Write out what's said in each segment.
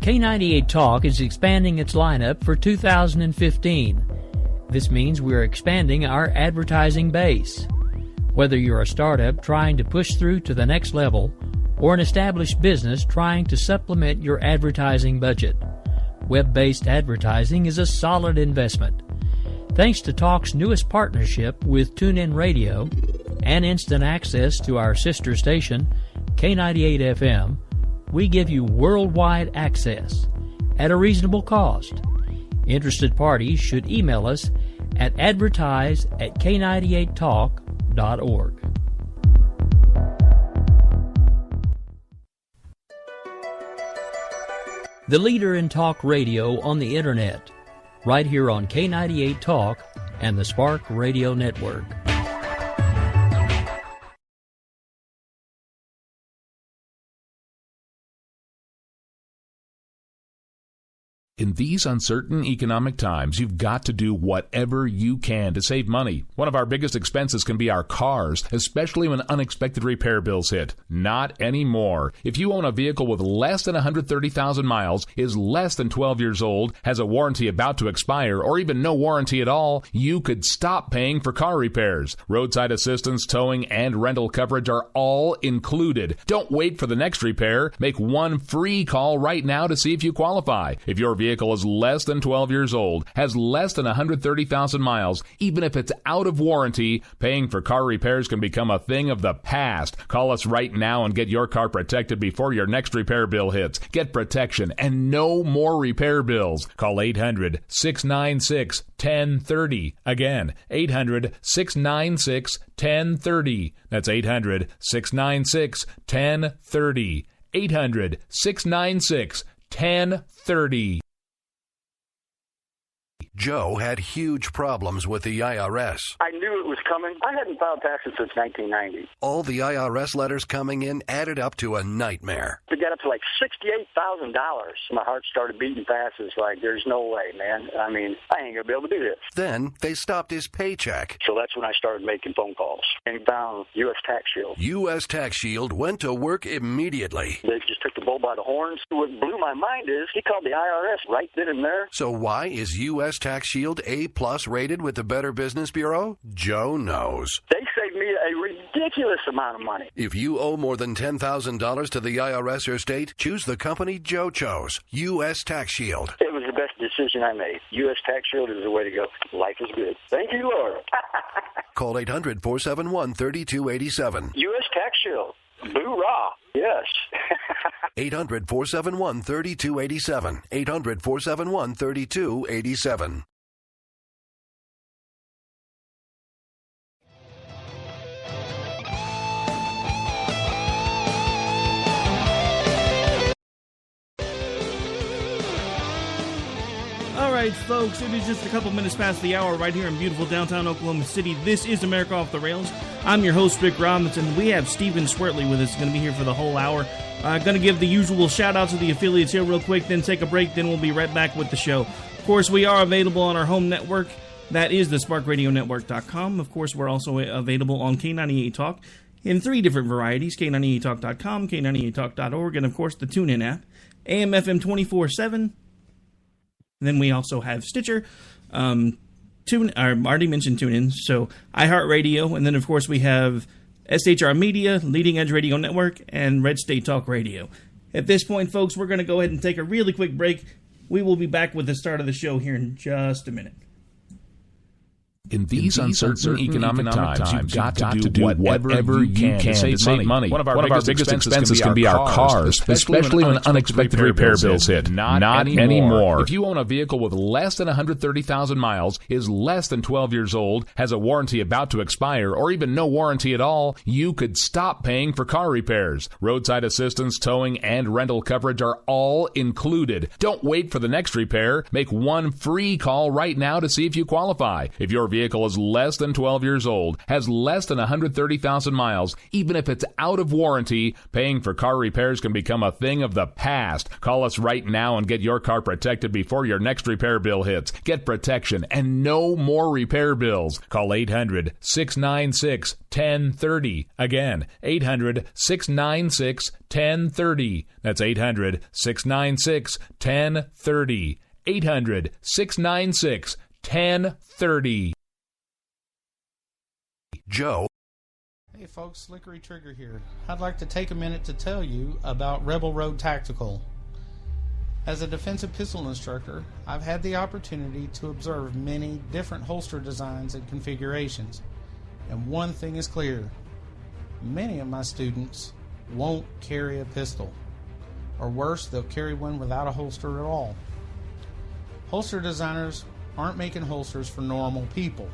K98 Talk is expanding its lineup for 2015. This means we're expanding our advertising base. Whether you're a startup trying to push through to the next level or an established business trying to supplement your advertising budget, web-based advertising is a solid investment. Thanks to Talk's newest partnership with TuneIn Radio and instant access to our sister station, K98 FM, we give you worldwide access at a reasonable cost. Interested parties should email us at advertise@k98talk.org. The leader in talk radio on the Internet, right here on K98 Talk and the Spark Radio Network. In these uncertain economic times, you've got to do whatever you can to save money. One of our biggest expenses can be our cars, especially when unexpected repair bills hit. Not anymore. If you own a vehicle with less than 130,000 miles, is less than 12 years old, has a warranty about to expire, or even no warranty at all, you could stop paying for car repairs. Roadside assistance, towing, and rental coverage are all included. Don't wait for the next repair. Make one free call right now to see if you qualify. If your vehicle is less than 12 years old, has less than 130,000 miles, even if it's out of warranty, paying for car repairs can become a thing of the past. Call us right now and get your car protected before your next repair bill hits. Get protection and no more repair bills. Call 800-696-1030. Again, 800-696-1030. That's 800-696-1030. 800-696-1030. Joe had huge problems with the IRS. I knew it was coming. I hadn't filed taxes since 1990. All the IRS letters coming in added up to a nightmare. It got up to like $68,000. My heart started beating fast. It's like, there's no way, man. I mean, I ain't going to be able to do this. Then they stopped his paycheck. So that's when I started making phone calls and found U.S. Tax Shield. U.S. Tax Shield went to work immediately. They just took the bull by the horns. What blew my mind is he called the IRS right then and there. So why is U.S. Tax Shield A+ rated with the Better Business Bureau? Joe knows. They saved me a ridiculous amount of money. If you owe more than $10,000 to the IRS or state, choose the company Joe chose, U.S. Tax Shield. It was the best decision I made. U.S. Tax Shield is the way to go. Life is good. Thank you, Lord. Call 800-471-3287. U.S. Tax Shield. Boo-rah. Yes. 800-471-3287. 800-471-3287. All right, folks, it is just a couple minutes past the hour right here in beautiful downtown Oklahoma City. This is America Off the Rails. I'm your host, Rick Robinson. We have Stephen Schwertley with us. He's going to be here for the whole hour. Going to give the usual shout-out to the affiliates here real quick, then take a break, then we'll be right back with the show. Of course, we are available on our home network. That is the SparkRadioNetwork.com. Of course, we're also available on K98 Talk in 3 different varieties, K98Talk.com, K98Talk.org, and, of course, the TuneIn app, AM/FM 24/7. Then we also have Stitcher, I already mentioned TuneIn, so iHeartRadio, and then of course we have SHR Media, Leading Edge Radio Network, and Red State Talk Radio. At this point, folks, we're going to go ahead and take a really quick break. We will be back with the start of the show here in just a minute. In these uncertain economic times, you've got to do whatever you can to save money. One of our biggest expenses can be our cars, especially when unexpected repair bills hit. Not anymore. If you own a vehicle with less than 130,000 miles, is less than 12 years old, has a warranty about to expire, or even no warranty at all, you could stop paying for car repairs. Roadside assistance, towing, and rental coverage are all included. Don't wait for the next repair. Make one free call right now to see if you qualify. If your vehicle vehicle is less than 12 years old, has less than 130,000 miles, even if it's out of warranty, paying for car repairs can become a thing of the past. Call us right now and get your car protected before your next repair bill hits. Get protection and no more repair bills. Call 800-696-1030. Again, 800-696-1030. That's 800-696-1030. 800-696-1030. Joe. Hey folks, Slickery Trigger here. I'd like to take a minute to tell you about Rebel Road Tactical. As a defensive pistol instructor, I've had the opportunity to observe many different holster designs and configurations. And one thing is clear. Many of my students won't carry a pistol. Or worse, they'll carry one without a holster at all. Holster designers aren't making holsters for normal people.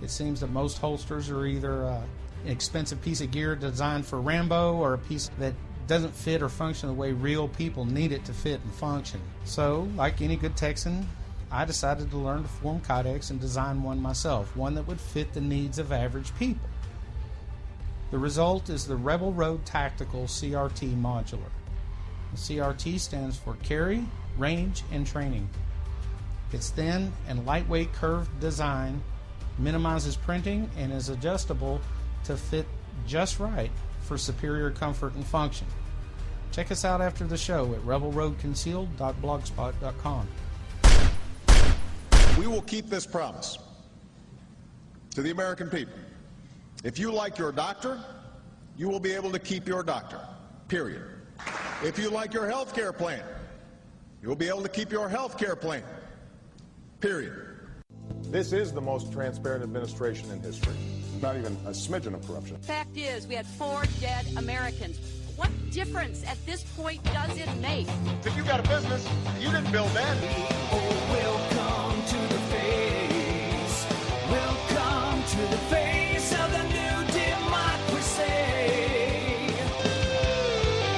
It seems that most holsters are either an expensive piece of gear designed for Rambo or a piece that doesn't fit or function the way real people need it to fit and function. So, like any good Texan, I decided to learn to form kydex and design one myself, one that would fit the needs of average people. The result is the Rebel Road Tactical CRT Modular. The CRT stands for Carry, Range, and Training. Its thin and lightweight curved design minimizes printing and is adjustable to fit just right for superior comfort and function. Check us out after the show at rebelroadconcealed.blogspot.com. We will keep this promise to the American people. If you like your doctor, you will be able to keep your doctor, period. If you like your health care plan, you will be able to keep your health care plan, period. This is the most transparent administration in history. Not even a smidgen of corruption. Fact is, we had 4 dead Americans. What difference at this point does it make? If you got a business, you didn't build that. Oh, welcome to the face. Welcome to the face of the new democracy.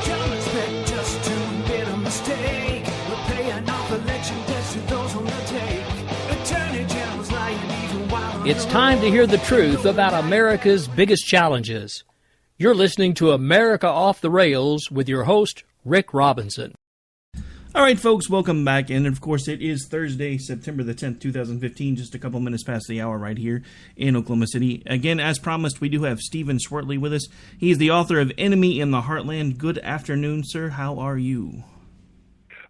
Don't expect us to admit a mistake. We're paying off election debts to those on the take. Attorney General's lying even while It's time to hear the truth about America's biggest challenges. You're listening to America Off the Rails with your host, Rick Robinson. All right, folks, welcome back. And, of course, it is Thursday, September the 10th, 2015, just a couple minutes past the hour right here in Oklahoma City. Again, as promised, we do have Stephen Schwertley with us. He's the author of Enemy in the Heartland. Good afternoon, sir. How are you?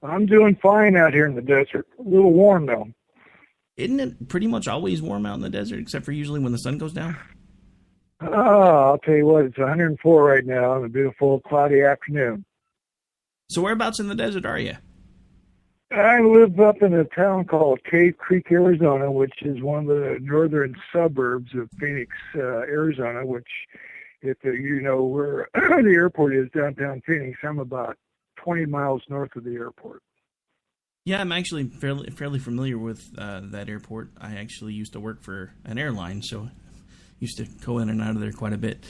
I'm doing fine out here in the desert. A little warm, though. Isn't it pretty much always warm out in the desert, except for usually when the sun goes down? I'll tell you what, it's 104 right now on a beautiful cloudy afternoon. So whereabouts in the desert are you? I live up in a town called Cave Creek, Arizona, which is one of the northern suburbs of Phoenix, Arizona, which, if you know where the airport is, downtown Phoenix, I'm about 20 miles north of the airport. Yeah, I'm actually fairly familiar with that airport. I actually used to work for an airline, so used to go in and out of there quite a bit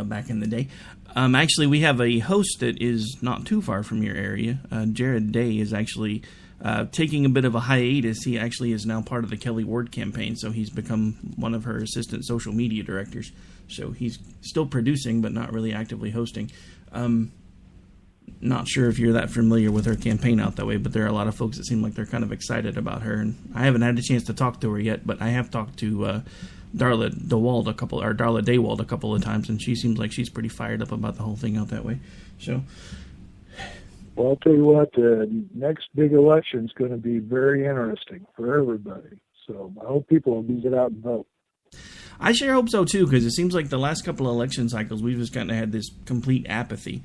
back in the day. Actually, we have a host that is not too far from your area. Jared Day is actually taking a bit of a hiatus. He actually is now part of the Kelly Ward campaign, so he's become one of her assistant social media directors. So he's still producing, but not really actively hosting. Not sure if you're that familiar with her campaign out that way, but there are a lot of folks that seem like they're kind of excited about her. And I haven't had a chance to talk to her yet, but I have talked to Darla Daywald a couple of times, and she seems like she's pretty fired up about the whole thing out that way. So, well, I'll tell you what, the next big election is going to be very interesting for everybody. So I hope people will get out and vote. I sure hope so too, because it seems like the last couple of election cycles we've just kind of had this complete apathy.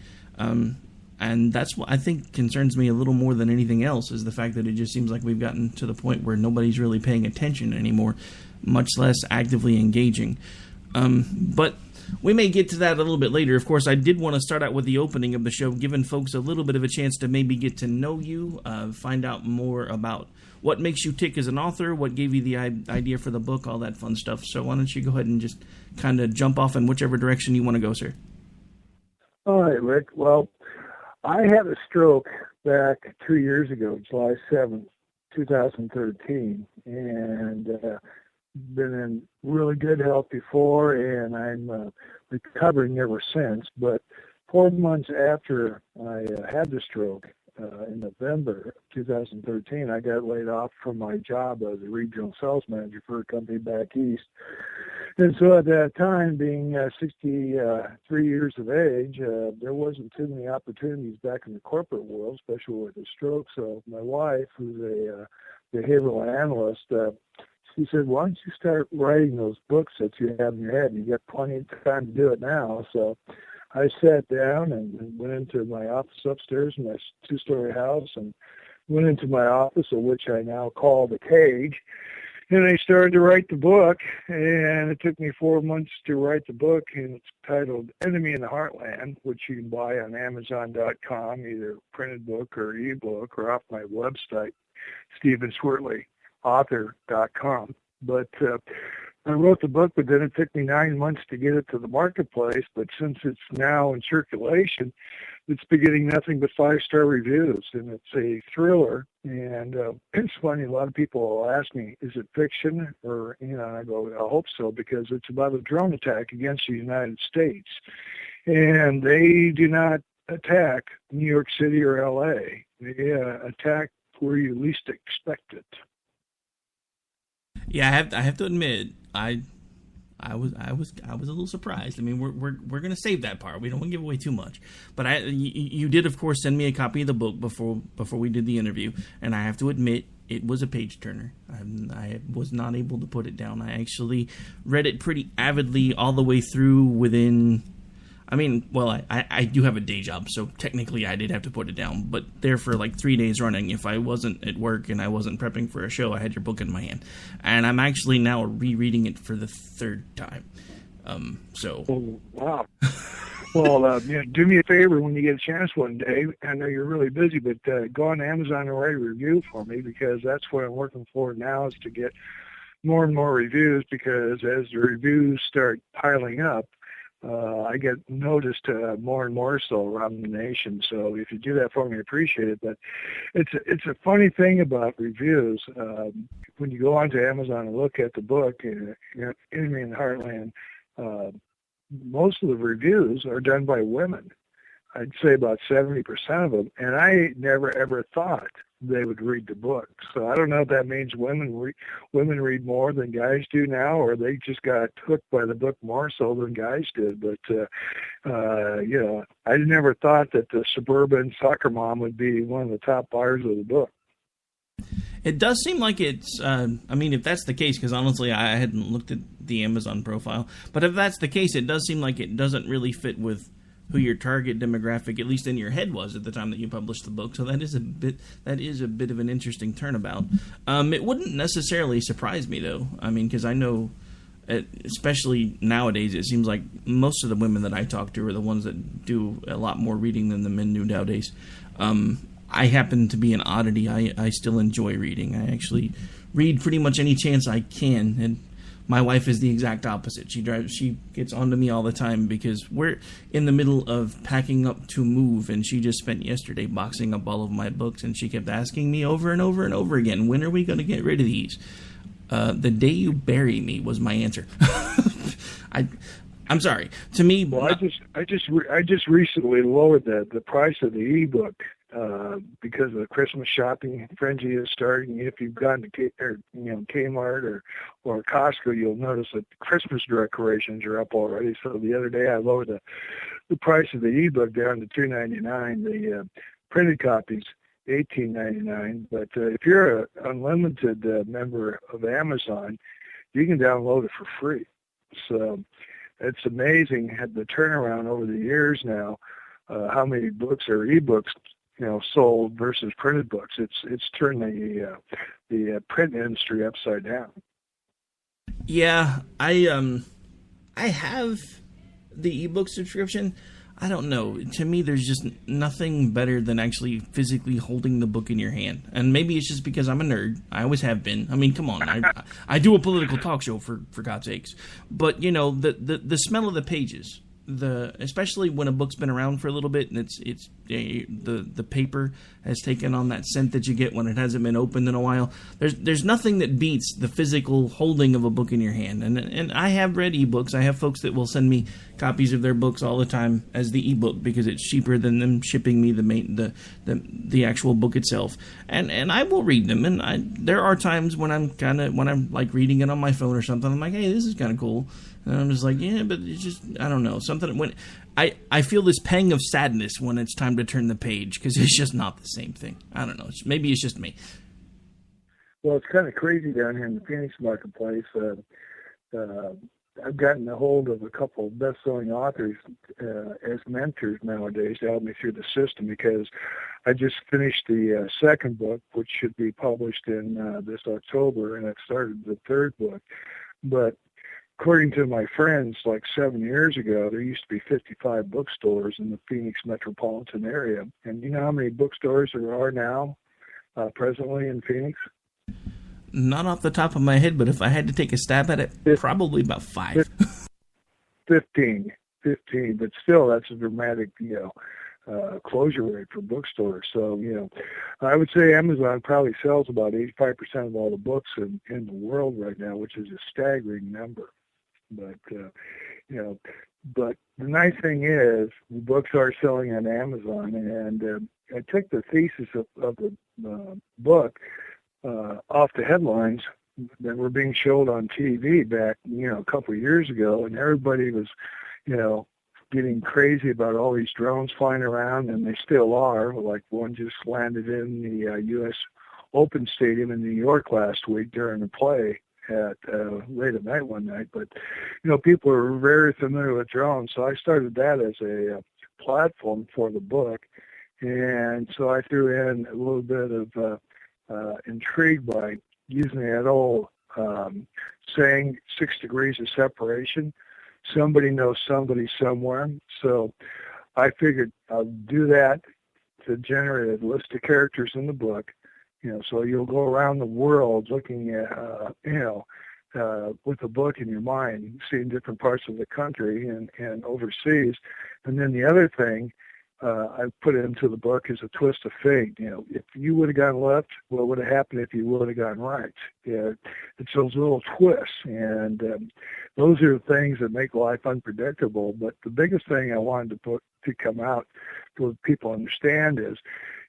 And that's what I think concerns me a little more than anything else, is the fact that it just seems like we've gotten to the point where nobody's really paying attention anymore, much less actively engaging. But we may get to that a little bit later. Of course, I did want to start out with the opening of the show, giving folks a little bit of a chance to maybe get to know you, find out more about what makes you tick as an author, what gave you the idea for the book, all that fun stuff. So why don't you go ahead and just kind of jump off in whichever direction you want to go, sir. All right, Rick. Well, I had a stroke back 2 years ago, July 7th, 2013, and been in really good health before, and I'm recovering ever since. But 4 months after I had the stroke, in November 2013, I got laid off from my job as a regional sales manager for a company back east. And so at that time, being 63 years of age, there wasn't too many opportunities back in the corporate world, especially with a stroke. So my wife, who's a behavioral analyst, she said, why don't you start writing those books that you have in your head? You got plenty of time to do it now. So I sat down and went into my office upstairs in my 2-story house and went into my office, of which I now call the cage. And I started to write the book, and it took me 4 months to write the book, and it's titled Enemy in the Heartland, which you can buy on Amazon.com, either printed book or ebook, or off my website, StephenSchwertleyAuthor.com. But I wrote the book, but then it took me 9 months to get it to the marketplace. But since it's now in circulation, it's been getting nothing but 5-star reviews, and it's a thriller. And it's funny, a lot of people will ask me, is it fiction? Or, and I go, I hope so, because it's about a drone attack against the United States. And they do not attack New York City or L.A. They attack where you least expect it. Yeah, I have to admit, I was a little surprised. I mean, we're gonna save that part. We don't want to give away too much. But you did, of course, send me a copy of the book before we did the interview, and I have to admit it was a page turner. I was not able to put it down. I actually read it pretty avidly all the way through within. I mean, well, I do have a day job, so technically I did have to put it down. But there for like 3 days running, if I wasn't at work and I wasn't prepping for a show, I had your book in my hand. And I'm actually now rereading it for the 3rd time. Oh, wow. Well, do me a favor when you get a chance one day. I know you're really busy, but go on Amazon and write a review for me, because that's what I'm working for now, is to get more and more reviews, because as the reviews start piling up, I get noticed more and more so around the nation. So if you do that for me, I appreciate it. But it's a funny thing about reviews. When you go onto Amazon and look at the book, Enemy in the Heartland, most of the reviews are done by women. I'd say about 70% of them. And I never, ever thought they would read the book. So I don't know if that means women read more than guys do now, or they just got hooked by the book more so than guys did. But, I never thought that the suburban soccer mom would be one of the top buyers of the book. It does seem like it's, if that's the case, because honestly I hadn't looked at the Amazon profile, but if that's the case, it does seem like it doesn't really fit with who your target demographic, at least in your head, was at the time that you published the book. So that is a bit of an interesting turnabout. It wouldn't necessarily surprise me, though. I mean, because I know, especially nowadays, it seems like most of the women that I talk to are the ones that do a lot more reading than the men do nowadays. I happen to be an oddity. I still enjoy reading. I actually read pretty much any chance I can, and my wife is the exact opposite. She gets onto me all the time because we're in the middle of packing up to move, and she just spent yesterday boxing up all of my books, and she kept asking me over and over and over again, when are we going to get rid of these? The day you bury me was my answer. I'm sorry. To me, well, I just recently lowered the price of the ebook. Because the Christmas shopping frenzy is starting. If you've gone to Kmart or Costco, you'll notice that Christmas decorations are up already. So the other day I lowered the price of the ebook down to $2.99. The printed copies $18.99. But if you're an unlimited member of Amazon, you can download it for free. So it's amazing the turnaround over the years now. How many books are ebooks sold versus printed books. It's turned the print industry upside down. Yeah, I have the ebook subscription. I don't know. To me, there's just nothing better than actually physically holding the book in your hand. And maybe it's just because I'm a nerd. I always have been. I mean, come on. I do a political talk show for God's sakes. But the smell of the pages. Especially when a book's been around for a little bit and it's the paper has taken on that scent that you get when it hasn't been opened in a while. There's nothing that beats the physical holding of a book in your hand. And I have read ebooks. I have folks that will send me copies of their books all the time as the ebook because it's cheaper than them shipping me the actual book itself. And I will read them. And there are times when I'm like reading it on my phone or something. I'm like, hey, this is kind of cool. And I'm just like, yeah, but it's just, I don't know, something when I feel this pang of sadness when it's time to turn the page because it's just not the same thing. I don't know. Maybe it's just me. Well, it's kind of crazy down here in the Phoenix marketplace. I've gotten a hold of a couple of best-selling authors as mentors nowadays to help me through the system because I just finished the second book, which should be published in this October, and I've started the third book. But according to my friends, like 7 years ago, there used to be 55 bookstores in the Phoenix metropolitan area. And you know how many bookstores there are now, presently in Phoenix? Not off the top of my head, but if I had to take a stab at it, probably about 5. 15, but still that's a dramatic, closure rate for bookstores. So, I would say Amazon probably sells about 85% of all the books in the world right now, which is a staggering number. But, but the nice thing is the books are selling on Amazon, and I took the thesis of the book off the headlines that were being showed on TV back, a couple of years ago, and everybody was, getting crazy about all these drones flying around, and they still are. Like one just landed in the U.S. Open Stadium in New York last week during a play at late at night one night. But, people are very familiar with drones, so I started that as a platform for the book. And so I threw in a little bit of intrigue by using that old saying, 6 degrees of separation. Somebody knows somebody somewhere. So I figured I'll do that to generate a list of characters in the book. So you'll go around the world looking at, with a book in your mind, seeing different parts of the country and overseas. And then the other thing I put into the book is a twist of fate. If you would have gone left, what would have happened if you would have gone right? It's those little twists, and those are the things that make life unpredictable. But the biggest thing I wanted to put to come out so people understand is,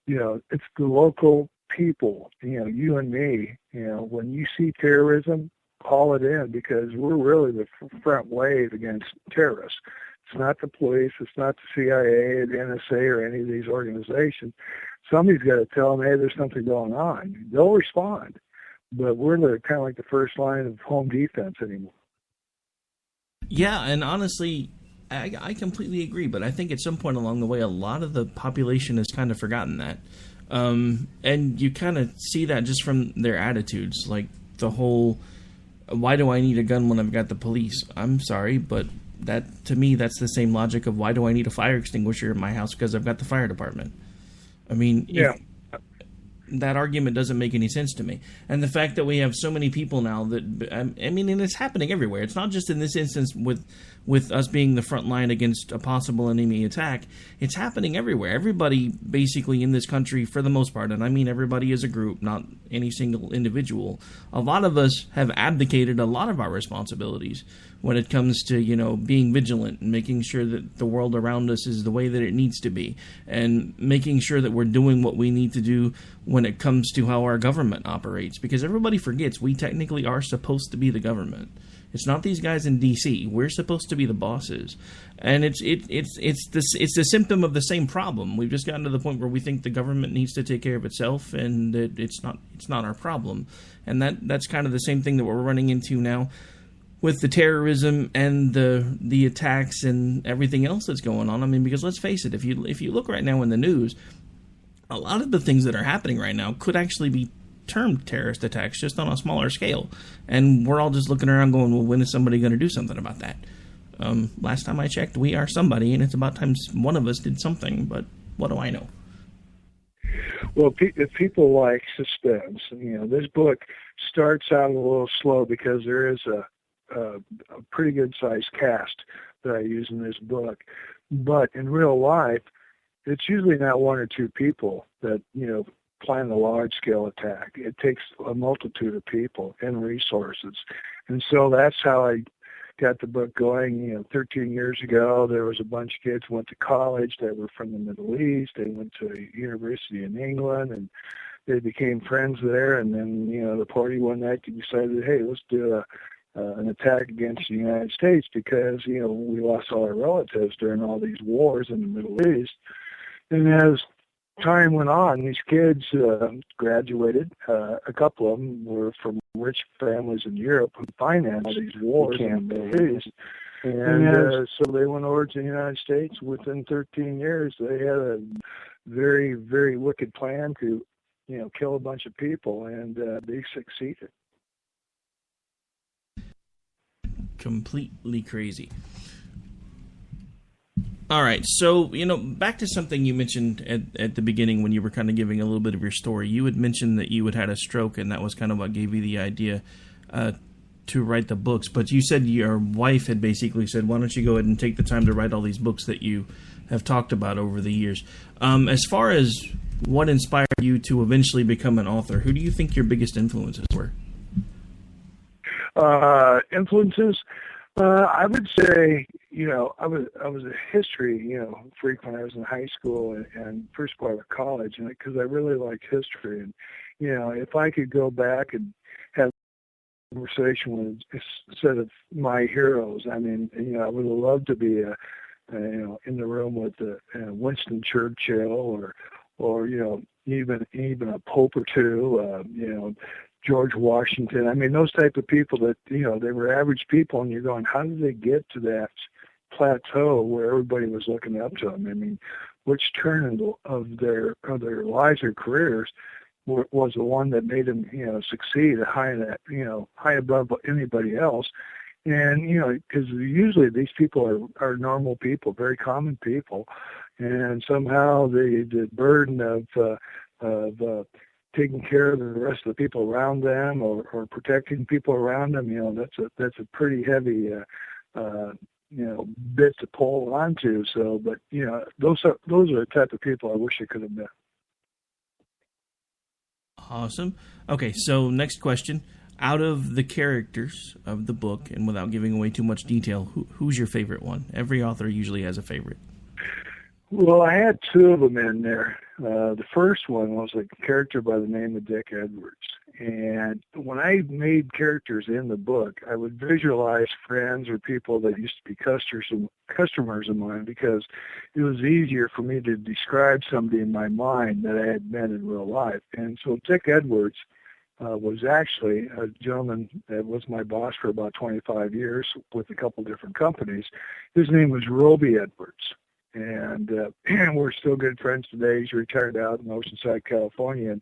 it's the local people, you and me. When you see terrorism, call it in because we're really the front wave against terrorists. It's not the police. It's not the CIA, the NSA, or any of these organizations. Somebody's got to tell them, hey, there's something going on. They'll respond. But we're kind of like the first line of home defense anymore. Yeah, and honestly, I completely agree. But I think at some point along the way, a lot of the population has kind of forgotten that. And you kind of see that just from their attitudes. Like the whole, why do I need a gun when I've got the police? I'm sorry, but that to me, that's the same logic of why do I need a fire extinguisher in my house because I've got the fire department. I mean, yeah. That argument doesn't make any sense to me. And the fact that we have so many people now that, and it's happening everywhere. It's not just in this instance with us being the front line against a possible enemy attack. It's happening everywhere. Everybody basically in this country, for the most part, and I mean everybody as a group, not any single individual, a lot of us have abdicated a lot of our responsibilities when it comes to, being vigilant and making sure that the world around us is the way that it needs to be and making sure that we're doing what we need to do when it comes to how our government operates. Because everybody forgets we technically are supposed to be the government. It's not these guys in D.C. We're supposed to be the bosses. And it's a symptom of the same problem. We've just gotten to the point where we think the government needs to take care of itself and that it's not our problem. And that's kind of the same thing that we're running into now with the terrorism and the attacks and everything else that's going on. I mean, because let's face it, if you look right now in the news, a lot of the things that are happening right now could actually be termed terrorist attacks, just on a smaller scale. And we're all just looking around going, well, when is somebody going to do something about that? Last time I checked, we are somebody, and it's about time one of us did something, but what do I know? Well, if people like suspense, this book starts out a little slow because there is a pretty good-sized cast that I use in this book. But in real life, it's usually not one or two people that, plan a large-scale attack. It takes a multitude of people and resources. And so that's how I got the book going. 13 years ago, there was a bunch of kids who went to college that were from the Middle East. They went to university in England, and they became friends there. And then, the party one night, they decided, hey, let's do an attack against the United States because, we lost all our relatives during all these wars in the Middle East. And as time went on, these kids graduated. A couple of them were from rich families in Europe who financed these wars in the Middle East. And so they went over to the United States. Within 13 years, they had a very, very wicked plan to, kill a bunch of people, and they succeeded. Completely crazy. All right, so, back to something you mentioned at the beginning when you were kind of giving a little bit of your story. You had mentioned that you had had a stroke, and that was kind of what gave you the idea to write the books. But you said your wife had basically said, why don't you go ahead and take the time to write all these books that you have talked about over the years. As far as what inspired you to eventually become an author, who do you think your biggest influences were? Influences? I would say, I was a history, freak when I was in high school and first part of college, and because I really liked history, and if I could go back and have a conversation with a set of my heroes, I mean, I would have loved to be in the room with Winston Churchill or even a Pope or two, George Washington. I mean, those type of people that, they were average people, and you're going, how did they get to that plateau where everybody was looking up to them? I mean, which turn of their lives or careers was the one that made them, succeed high above anybody else? And, because usually these people are normal people, very common people, and somehow the burden of taking care of the rest of the people around them or protecting people around them, that's a pretty heavy, bit to pull onto. So, but, those are the type of people I wish I could have met. Awesome. Okay, so next question. Out of the characters of the book, and without giving away too much detail, who's your favorite one? Every author usually has a favorite. Well, I had two of them in there. The first one was a character by the name of Dick Edwards. And when I made characters in the book, I would visualize friends or people that used to be customers of mine, because it was easier for me to describe somebody in my mind that I had met in real life. And so Dick Edwards was actually a gentleman that was my boss for about 25 years with a couple different companies. His name was Roby Edwards. And we're still good friends today. He's retired out in Oceanside, California,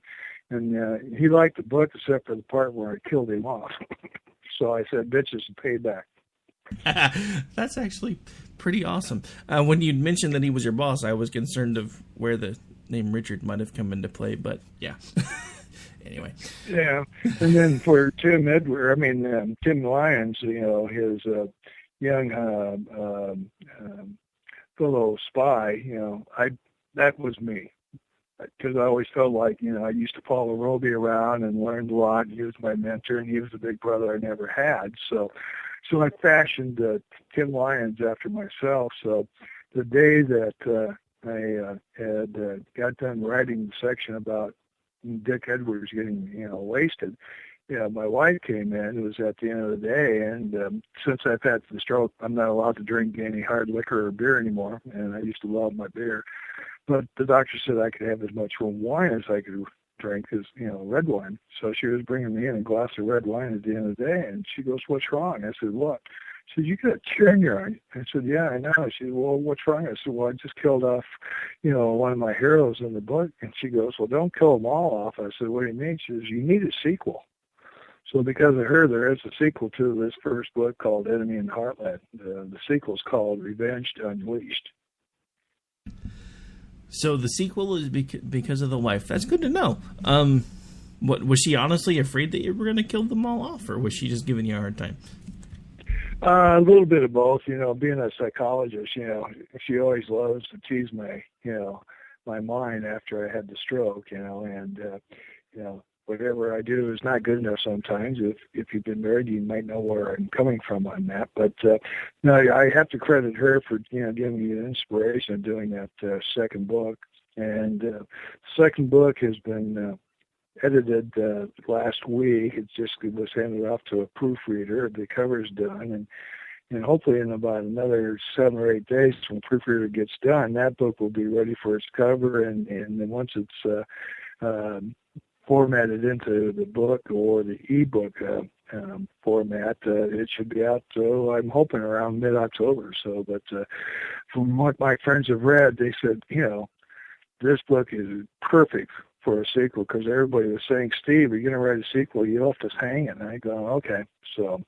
and he liked the book except for the part where I killed him off. So I said, bitches, payback. That's actually pretty awesome. When you mentioned that he was your boss, I was concerned of where the name Richard might have come into play, but yeah. Anyway. Yeah, and then for Tim Lyons, his young fellow spy, that was me. Because I always felt like, I used to follow Roby around and learned a lot. He was my mentor, and he was the big brother I never had. So I fashioned Tim Lyons after myself. So the day that I had got done writing the section about Dick Edwards getting, wasted, my wife came in. It was at the end of the day, and since I've had the stroke, I'm not allowed to drink any hard liquor or beer anymore, and I used to love my beer. But the doctor said I could have as much wine as I could drink, as red wine. So she was bringing me in a glass of red wine at the end of the day, and she goes, "What's wrong?" I said, "What?" She said, "You got a tear in your eye." I said, "Yeah, I know." She said, "Well, what's wrong?" I said, "Well, I just killed off, one of my heroes in the book." And she goes, "Well, don't kill them all off." I said, "What do you mean?" She says, "You need a sequel." So because of her, there is a sequel to this first book called Enemy in Heartland. The sequel is called Revenge Unleashed. So the sequel is because of the wife. That's good to know. What was she honestly afraid that you were going to kill them all off, or was she just giving you a hard time? A little bit of both. Being a psychologist, she always loves to tease me, my mind after I had the stroke, and whatever I do is not good enough sometimes. If you've been married, you might know where I'm coming from on that. But no, I have to credit her for giving me the inspiration of doing that second book. And the second book has been edited last week. It was handed off to a proofreader. The cover's done, and hopefully in about another 7 or 8 days, when the proofreader gets done, that book will be ready for its cover. And then once it's formatted into the book or the ebook format, it should be out, I'm hoping around mid-October. So, but from what my friends have read, they said, this book is perfect for a sequel, because everybody was saying, Steve, are you going to write a sequel? You left us hanging. And I go, okay. So.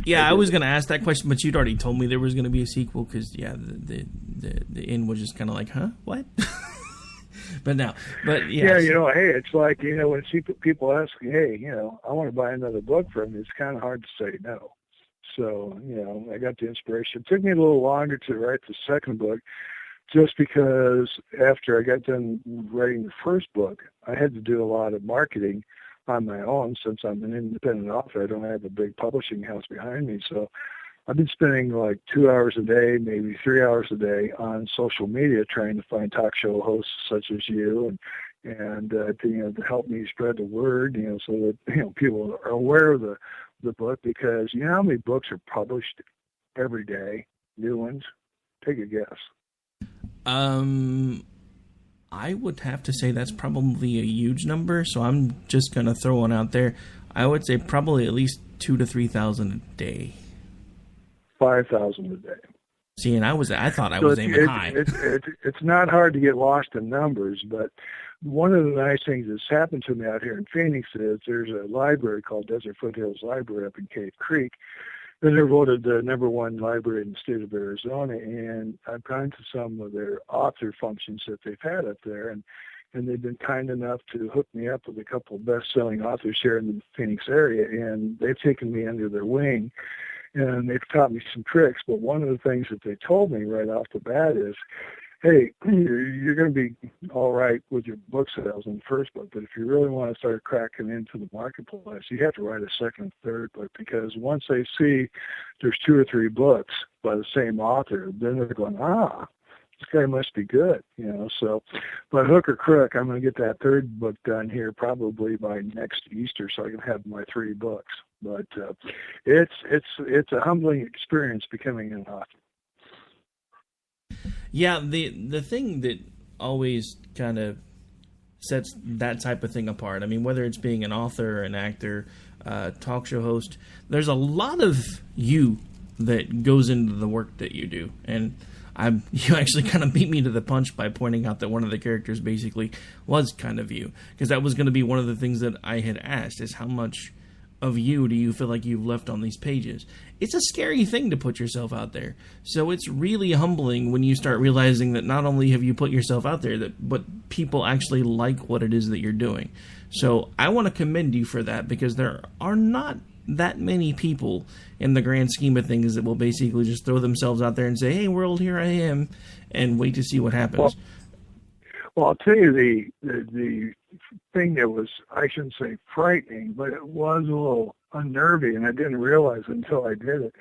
Yeah, I was going to ask that question, but you'd already told me there was going to be a sequel, because, the end was just kind of like, huh? What? But yeah. Hey, it's like, when people ask me, hey, I want to buy another book from you, it's kind of hard to say no. So, I got the inspiration. It took me a little longer to write the second book, just because after I got done writing the first book, I had to do a lot of marketing on my own. Since I'm an independent author, I don't have a big publishing house behind me. So I've been spending like 2 hours a day, maybe 3 hours a day on social media trying to find talk show hosts such as you and to help me spread the word, so that people are aware of the book, because you know how many books are published every day, new ones? Take a guess. I would have to say that's probably a huge number, so I'm just going to throw one out there. I would say probably at least 2,000 to 3,000 a day. 5,000 a day. See, and I thought I was aiming high. It's not hard to get lost in numbers, but one of the nice things that's happened to me out here in Phoenix is there's a library called Desert Foothills Library up in Cave Creek. They're voted the #1 library in the state of Arizona, and I've gone to some of their author functions that they've had up there, and they've been kind enough to hook me up with a couple of best-selling authors here in the Phoenix area, and they've taken me under their wing, and they've taught me some tricks. But one of the things that they told me right off the bat is, hey, you're going to be all right with your book sales in the first book, but if you really want to start cracking into the marketplace, you have to write a second and third book, because once they see there's 2 or 3 books by the same author, then they're going, this guy must be good, So, by hook or crook, I'm going to get that third book done here probably by next Easter, so I can have my 3 books. But it's a humbling experience becoming an author. Yeah, the thing that always kind of sets that type of thing apart, I mean, whether it's being an author, an actor, talk show host, there's a lot of you that goes into the work that you do. And you actually kind of beat me to the punch by pointing out that one of the characters basically was kind of you. Because that was going to be one of the things that I had asked, is how much of you do you feel like you've left on these pages? It's a scary thing to put yourself out there. So it's really humbling when you start realizing that not only have you put yourself out there, but people actually like what it is that you're doing. So I want to commend you for that, because there are not that many people in the grand scheme of things that will basically just throw themselves out there and say, hey, world, here I am, and wait to see what happens. Well, I'll tell you the thing that was, I shouldn't say frightening, but it was a little unnerving, and I didn't realize until I did it,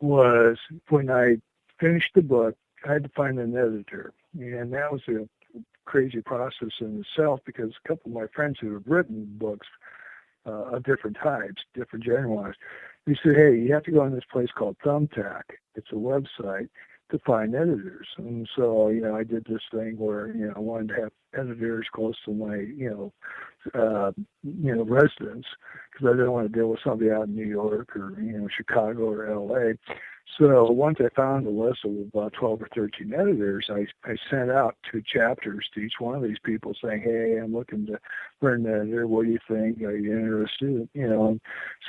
was when I finished the book, I had to find an editor. And that was a crazy process in itself, because a couple of my friends who have written books of different types, different genre-wise, they said, hey, you have to go on this place called Thumbtack. It's a website to find editors. And so, I did this thing where, I wanted to have editors close to my, residence, because I didn't want to deal with somebody out in New York or, Chicago or LA. So once I found a list of about 12 or 13 editors, I sent out 2 chapters to each one of these people saying, hey, I'm looking to learn an editor. What do you think? Are you interested? And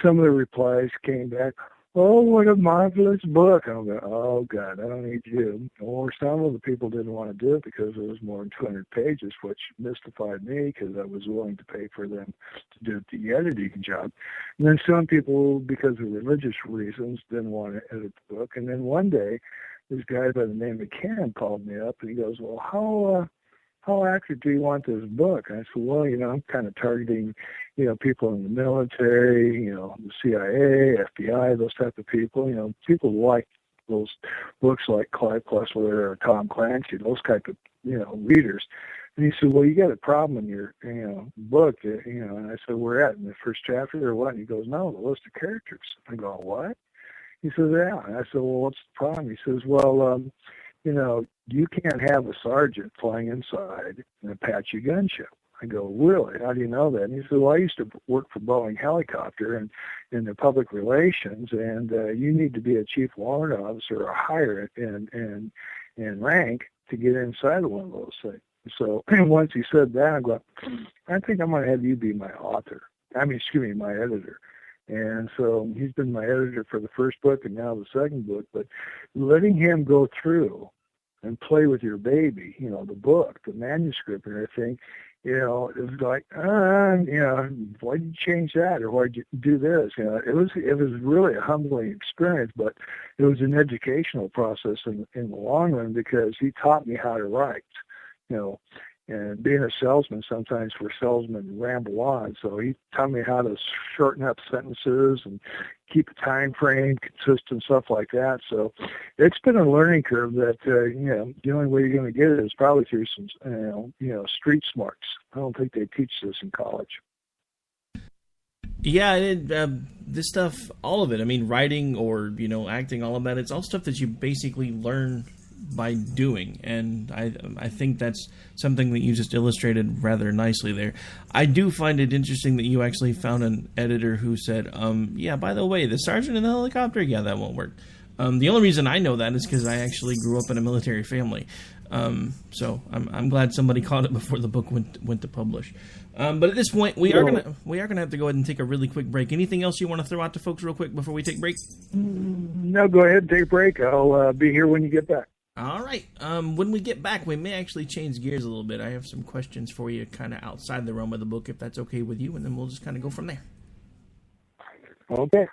some of the replies came back oh, what a marvelous book. I'm going, oh, God, I don't need you. Or some of the people didn't want to do it because it was more than 200 pages, which mystified me because I was willing to pay for them to do the editing job. And then some people, because of religious reasons, didn't want to edit the book. And then one day, this guy by the name of Ken called me up, and he goes, well, how accurate do you want this book? And I said, well, I'm kind of targeting, people in the military, the CIA, FBI, those type of people. People like those books like Clive Cussler or Tom Clancy, those type of, readers. And he said, well, you got a problem in your, book, and I said, where at, in the first chapter or what? And he goes, no, the list of characters. I go, what? He says, yeah. And I said, well, what's the problem? He says, well, you can't have a sergeant flying inside an Apache gunship. I go, really? How do you know that? And he said, well, I used to work for Boeing Helicopter and in the public relations, and you need to be a chief warrant officer or higher in rank to get inside one of those things. So once he said that, I go, I think I'm going to have you be my my editor. And so he's been my editor for the first book and now the second book. But letting him go through and play with your baby, the book, the manuscript and everything, it was like, why'd you change that or why'd you do this? It was really a humbling experience, but it was an educational process in the long run because he taught me how to write, and being a salesman, sometimes for salesmen ramble on. So he taught me how to shorten up sentences and keep a time frame, consistent stuff like that. So it's been a learning curve that, the only way you're going to get it is probably through some, street smarts. I don't think they teach this in college. Yeah, this stuff, all of it. I mean, writing or, acting, all of that, it's all stuff that you basically learn by doing, and I think that's something that you just illustrated rather nicely there. I do find it interesting that you actually found an editor who said, yeah, by the way, the sergeant in the helicopter, yeah, that won't work. The only reason I know that is because I actually grew up in a military family. So I'm glad somebody caught it before the book went to publish. But at this point, we are gonna have to go ahead and take a really quick break. Anything else you want to throw out to folks real quick before we take a break? No, go ahead and take a break. I'll be here when you get back. All right. When we get back, we may actually change gears a little bit. I have some questions for you kind of outside the realm of the book, if that's okay with you, and then we'll just kind of go from there. Okay.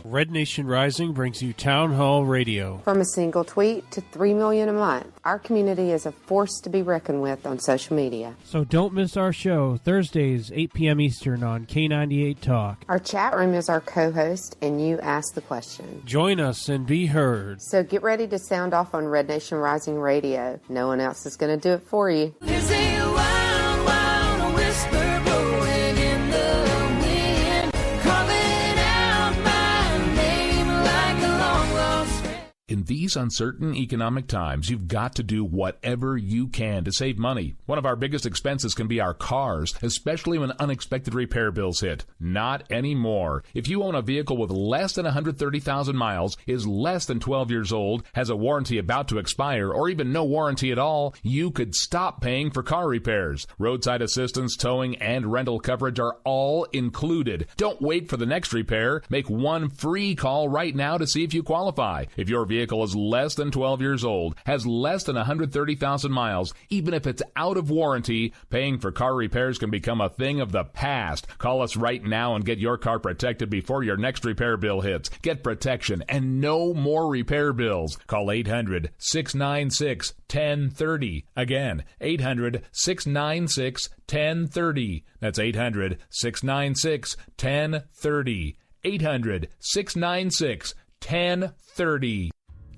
Red Nation Rising brings you Town Hall Radio. From a single tweet to 3 million a month, our community is a force to be reckoned with on social media. So don't miss our show, Thursdays, 8 p.m. Eastern on K98 Talk. Our chat room is our co-host, and you ask the question. Join us and be heard. So get ready to sound off on Red Nation Rising Radio. No one else is going to do it for you. There's a wild, wild whisper blowing in the wind, calling out my name like a long lost friend. In these uncertain economic times, you've got to do whatever you can to save money. One of our biggest expenses can be our cars, especially when unexpected repair bills hit. Not anymore. If you own a vehicle with less than 130,000 miles, is less than 12 years old, has a warranty about to expire, or even no warranty at all, you could stop paying for car repairs. Roadside assistance, towing, and rental coverage are all included. Don't wait for the next repair. Make one free call right now to see if you qualify. If your vehicle is less than 12 years old, has less than 130,000 miles, even if it's out of warranty, paying for car repairs can become a thing of the past. Call us right now and get your car protected before your next repair bill hits. Get protection and no more repair bills. Call 800-696-1030. Again, 800-696-1030. That's 800-696-1030. 800-696-1030.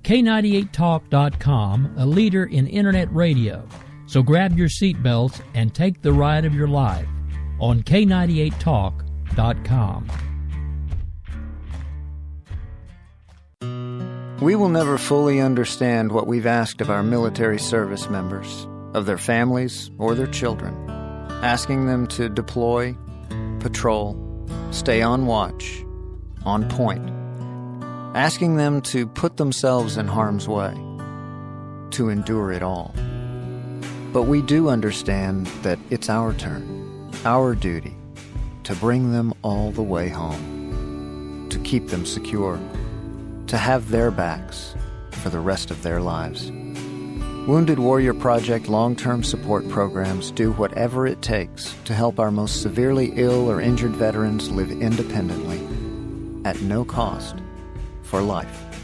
K98Talk.com, a leader in Internet radio. So grab your seatbelts and take the ride of your life on K98 Talk KC988talk.com. We will never fully understand what we've asked of our military service members, of their families or their children, asking them to deploy, patrol, stay on watch, on point, asking them to put themselves in harm's way, to endure it all. But we do understand that it's our turn, our duty, to bring them all the way home, to keep them secure, to have their backs for the rest of their lives. Wounded Warrior Project long-term support programs do whatever it takes to help our most severely ill or injured veterans live independently, at no cost, for life,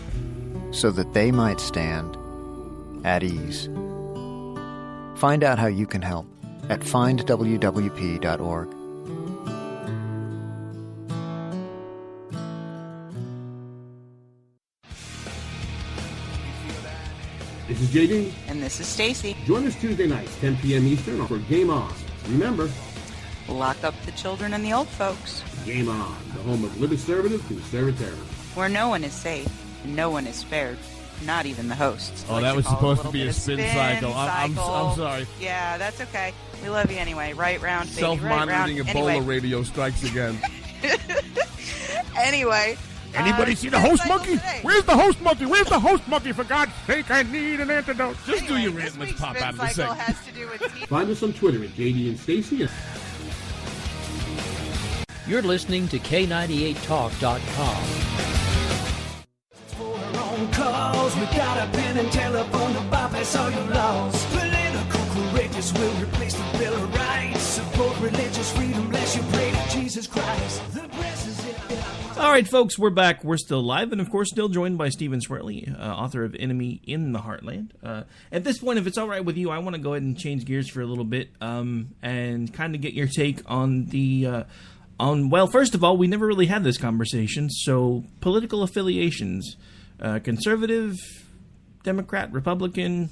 so that they might stand at ease. Find out how you can help at findwwp.org. This is JD. And this is Stacy. Join us Tuesday nights, 10 p.m. Eastern, for Game On. Remember, lock up the children and the old folks. Game On, the home of liberty conservative, where no one is safe and no one is spared, not even the hosts. Oh, that was supposed to be a spin cycle. I'm sorry. Yeah, that's okay. We love you anyway. Right round, baby. Self-monitoring right Ebola radio strikes again. Anyway. Anybody see the host monkey? Where's the host monkey? Where's the host monkey? For God's sake, I need an antidote. Just do your rant. Let's pop out of the segment. Find us on Twitter at JD and Stacy. You're listening to K98talk.com. Calls. We got a pen and telephone to bypass all your laws. Political courageous will replace the Bill of Rights. Support religious freedom, bless you, pray to Jesus Christ. The press is in. All right, folks, we're back. We're still live, and of course, still joined by Stephen Schwertley, author of Enemy in the Heartland. At this point, if it's all right with you, I want to go ahead and change gears for a little bit, and kind of get your take on the well, first of all, we never really had this conversation. So, political affiliations, conservative, Democrat, Republican.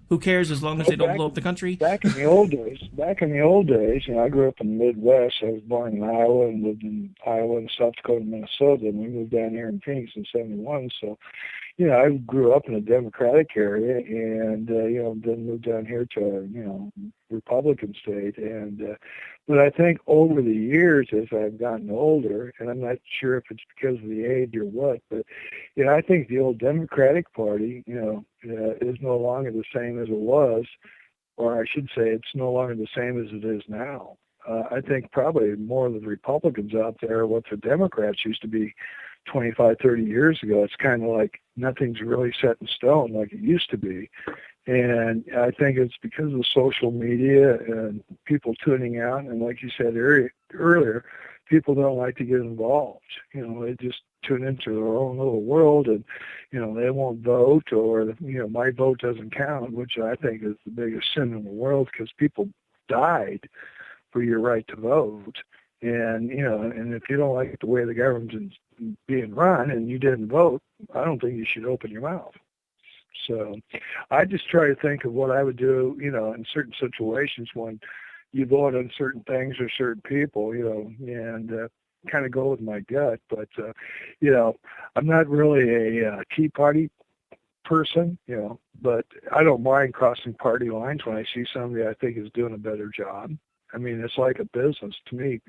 Who cares as long as they don't blow up the country? Back in the old days, you know, I grew up in the Midwest. I was born in Iowa and lived in Iowa and South Dakota, Minnesota, and we moved down here in Phoenix in '71. So, you know, I grew up in a Democratic area, and you know, then moved down here to a Republican state. And but I think over the years, as I've gotten older, and I'm not sure if it's because of the age or what, but you know, I think the old Democratic Party, you know, is no longer the same as it was, or I should say, it's no longer the same as it is now. I think probably more of the Republicans out there are what the Democrats used to be 25, 30 years ago. It's kind of like nothing's really set in stone like it used to be. And I think it's because of social media and people tuning out. And like you said earlier, people don't like to get involved. You know, they just tune into their own little world, and, you know, they won't vote, or, you know, my vote doesn't count, which I think is the biggest sin in the world, because people died for your right to vote. And, you know, and if you don't like the way the government's being run and you didn't vote, I don't think you should open your mouth. So I just try to think of what I would do, you know, in certain situations when you vote on certain things or certain people, you know, and kind of go with my gut. But, you know, I'm not really a Tea Party person, you know, but I don't mind crossing party lines when I see somebody I think is doing a better job. I mean, it's like a business to me.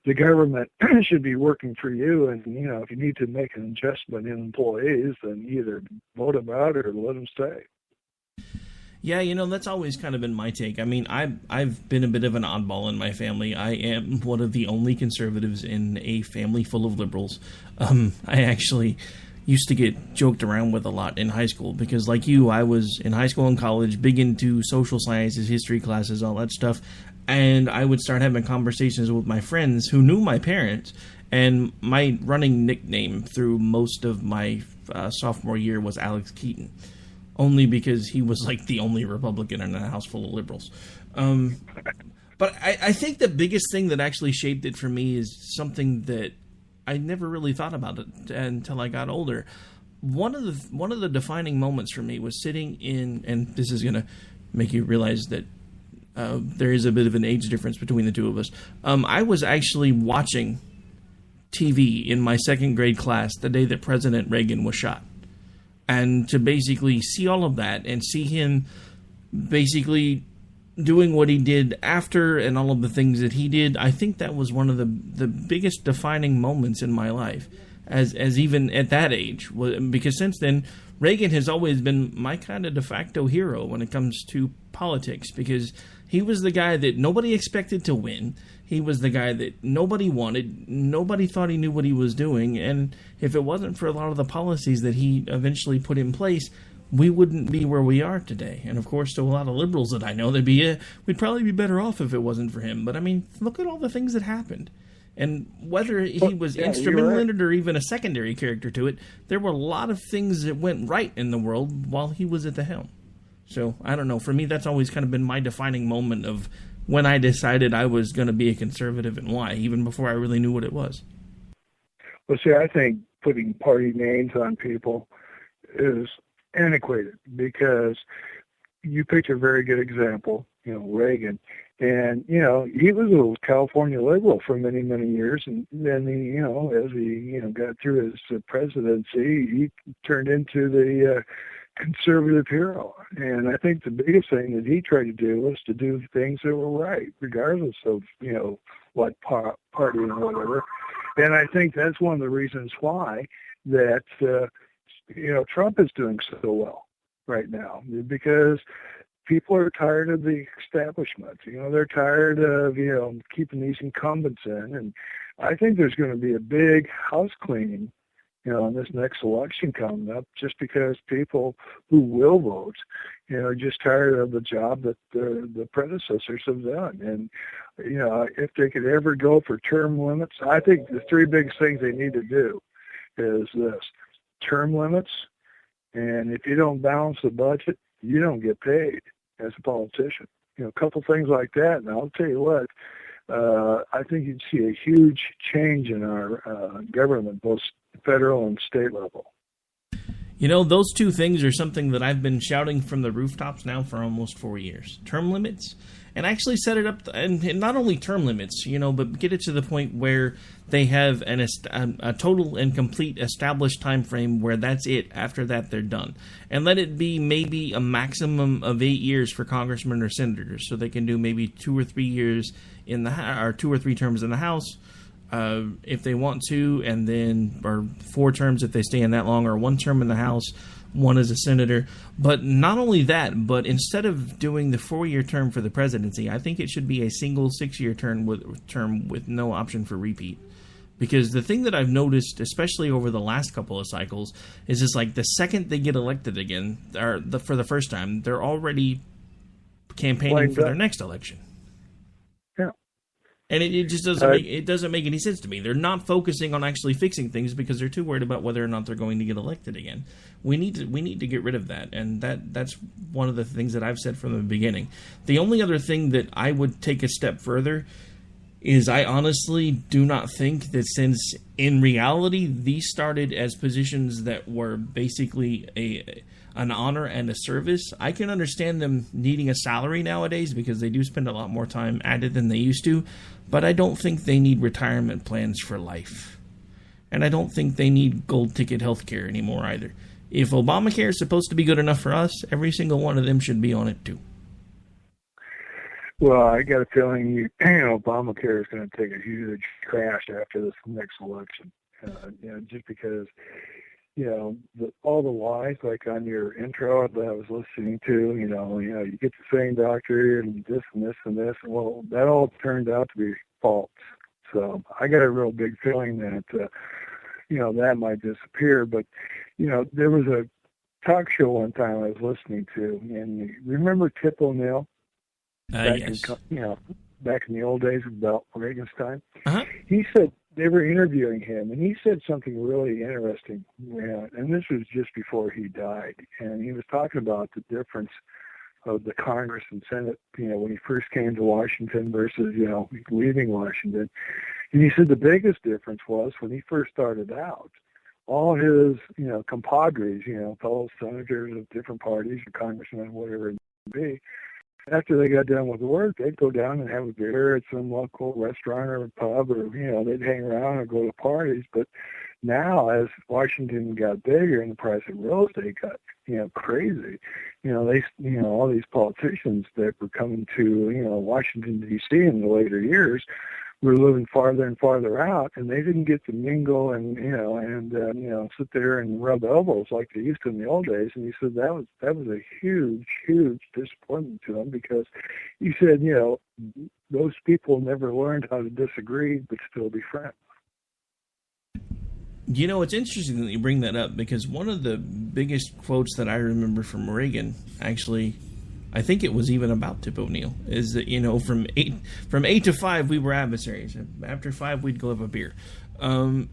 The government should be working for you, and, you know, if you need to make an adjustment in employees, then either vote them out or let them stay. Yeah, you know, that's always kind of been my take. I mean, I've been a bit of an oddball in my family. I am one of the only conservatives in a family full of liberals. I actually used to get joked around with a lot in high school because, like you, I was in high school and college, big into social sciences, history classes, all that stuff. And I would start having conversations with my friends who knew my parents. And my running nickname through most of my sophomore year was Alex Keaton. Only because he was like the only Republican in a house full of liberals. But I think the biggest thing that actually shaped it for me is something that I never really thought about it until I got older. One of the defining moments for me was sitting in, and this is going to make you realize that There is a bit of an age difference between the two of us. I was actually watching TV in my second grade class the day that President Reagan was shot. And to basically see all of that and see him basically doing what he did after and all of the things that he did, I think that was one of the biggest defining moments in my life, as even at that age. Because since then, Reagan has always been my kind of de facto hero when it comes to politics, because he was the guy that nobody expected to win. He was the guy that nobody wanted. Nobody thought he knew what he was doing. And if it wasn't for a lot of the policies that he eventually put in place, we wouldn't be where we are today. And of course, to a lot of liberals that I know, we'd probably be better off if it wasn't for him. But I mean, look at all the things that happened. And whether he was instrumental in it or even a secondary character to it, there were a lot of things that went right in the world while he was at the helm. So, I don't know. For me, that's always kind of been my defining moment of when I decided I was going to be a conservative and why, even before I really knew what it was. Well, see, I think putting party names on people is antiquated, because you picked a very good example, Reagan. And, he was a California liberal for many, many years. And then, as he, got through his presidency, he turned into the conservative hero. And I think the biggest thing that he tried to do was to do things that were right, regardless of, what party and whatever. And I think that's one of the reasons why that, Trump is doing so well right now, because people are tired of the establishment. They're tired of, keeping these incumbents in. And I think there's going to be a big house cleaning, in this next election coming up, just because people who will vote, are just tired of the job that the predecessors have done. And, if they could ever go for term limits, I think the three biggest things they need to do is this: term limits, and if you don't balance the budget, you don't get paid as a politician. A couple things like that, and I'll tell you what, I think you'd see a huge change in our government, both federal and state level. Those two things are something that I've been shouting from the rooftops now for almost 4 years. Term limits, and actually set it up, and not only term limits, but get it to the point where they have a total and complete established time frame where that's it. After that, they're done. And let it be maybe a maximum of 8 years for congressmen or senators, so they can do maybe 2 or 3 years or 2 or 3 terms in the House, if they want to, and then, or 4 terms if they stay in that long, or 1 term in the House, 1 as a senator. But not only that, but instead of doing the 4-year term for the presidency, I think it should be a single 6-year term with no option for repeat. Because the thing that I've noticed, especially over the last couple of cycles, is it's like the second they get elected again, or for the first time, they're already campaigning for their next election. And it just doesn't make any sense to me. They're not focusing on actually fixing things because they're too worried about whether or not they're going to get elected again. We need to get rid of that, and that's one of the things that I've said from the beginning. The only other thing that I would take a step further is I honestly do not think that, since in reality these started as positions that were basically an honor and a service, I can understand them needing a salary nowadays because they do spend a lot more time at it than they used to, but I don't think they need retirement plans for life. And I don't think they need gold ticket health care anymore either. If Obamacare is supposed to be good enough for us, every single one of them should be on it too. Well, I got a feeling Obamacare is going to take a huge crash after this next election. Just because, all the lies, like on your intro that I was listening to, you get the same doctor and this and this and this. Well, that all turned out to be false. So I got a real big feeling that, that might disappear. But, there was a talk show one time I was listening to, and remember Tip O'Neill? Yes. Back in the old days about Reagan's time. Uh-huh. He said they were interviewing him, and he said something really interesting. And this was just before he died. And he was talking about the difference of the Congress and Senate, when he first came to Washington versus, leaving Washington. And he said the biggest difference was when he first started out, all his, compadres, fellow senators of different parties or congressmen, whatever it may be, after they got done with work, they'd go down and have a beer at some local restaurant or pub, or they'd hang around or go to parties. But now, as Washington got bigger and the price of real estate got crazy, all these politicians that were coming to Washington D.C. in the later years were living farther and farther out, and they didn't get to mingle and sit there and rub elbows like they used to in the old days. And he said that was a huge disappointment to him, because he said those people never learned how to disagree but still be friends. It's interesting that you bring that up, because one of the biggest quotes that I remember from Reagan, actually, I think it was even about Tip O'Neill, is that, from 8 to 5, we were adversaries. After 5, we'd go have a beer. And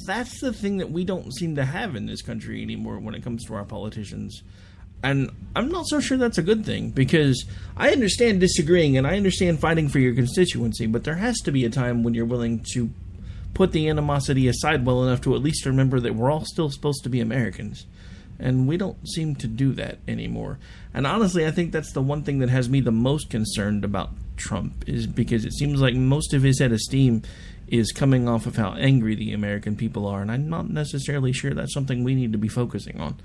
that's the thing that we don't seem to have in this country anymore when it comes to our politicians. And I'm not so sure that's a good thing, because I understand disagreeing and I understand fighting for your constituency, but there has to be a time when you're willing to put the animosity aside well enough to at least remember that we're all still supposed to be Americans. And we don't seem to do that anymore. And honestly, I think that's the one thing that has me the most concerned about Trump, is because it seems like most of his head of steam is coming off of how angry the American people are. And I'm not necessarily sure that's something we need to be focusing on.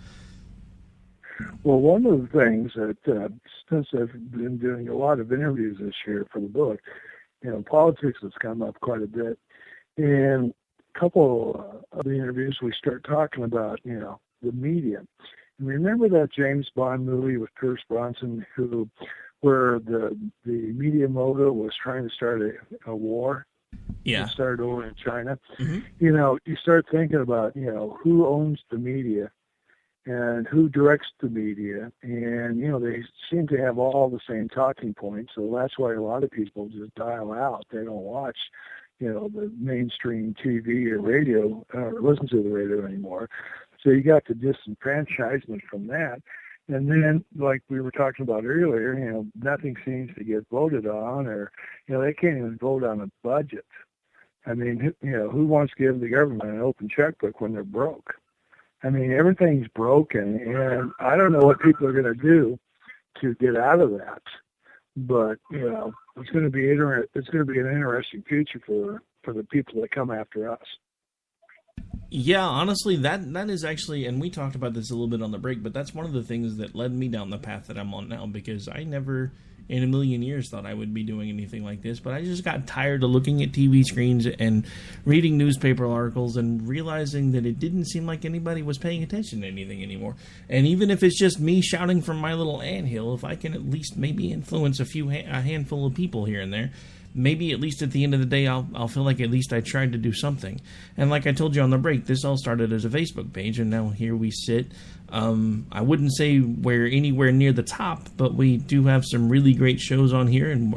Well, one of the things that, since I've been doing a lot of interviews this year for the book, politics has come up quite a bit. And a couple of the interviews, we start talking about, the media. And remember that James Bond movie with Pierce Brosnan, where the media mogul was trying to start a war? Yeah. It started over in China. Mm-hmm. You start thinking about, who owns the media and who directs the media. And, they seem to have all the same talking points. So that's why a lot of people just dial out. They don't watch the mainstream TV or radio, or listen to the radio anymore. So you got the disenfranchisement from that. And then, like we were talking about earlier, nothing seems to get voted on, or, they can't even vote on a budget. I mean, who wants to give the government an open checkbook when they're broke? I mean, everything's broken, and I don't know what people are going to do to get out of that. But, it's going to be an interesting future for the people that come after us. Yeah, honestly, that is actually, and we talked about this a little bit on the break, but that's one of the things that led me down the path that I'm on now, because I never in a million years thought I would be doing anything like this, but I just got tired of looking at TV screens and reading newspaper articles and realizing that it didn't seem like anybody was paying attention to anything anymore. And even if it's just me shouting from my little anthill, if I can at least maybe influence a handful of people here and there, maybe at least at the end of the day, I'll feel like at least I tried to do something. And like I told you on the break, this all started as a Facebook page, and now here we sit. I wouldn't say we're anywhere near the top, but we do have some really great shows on here, and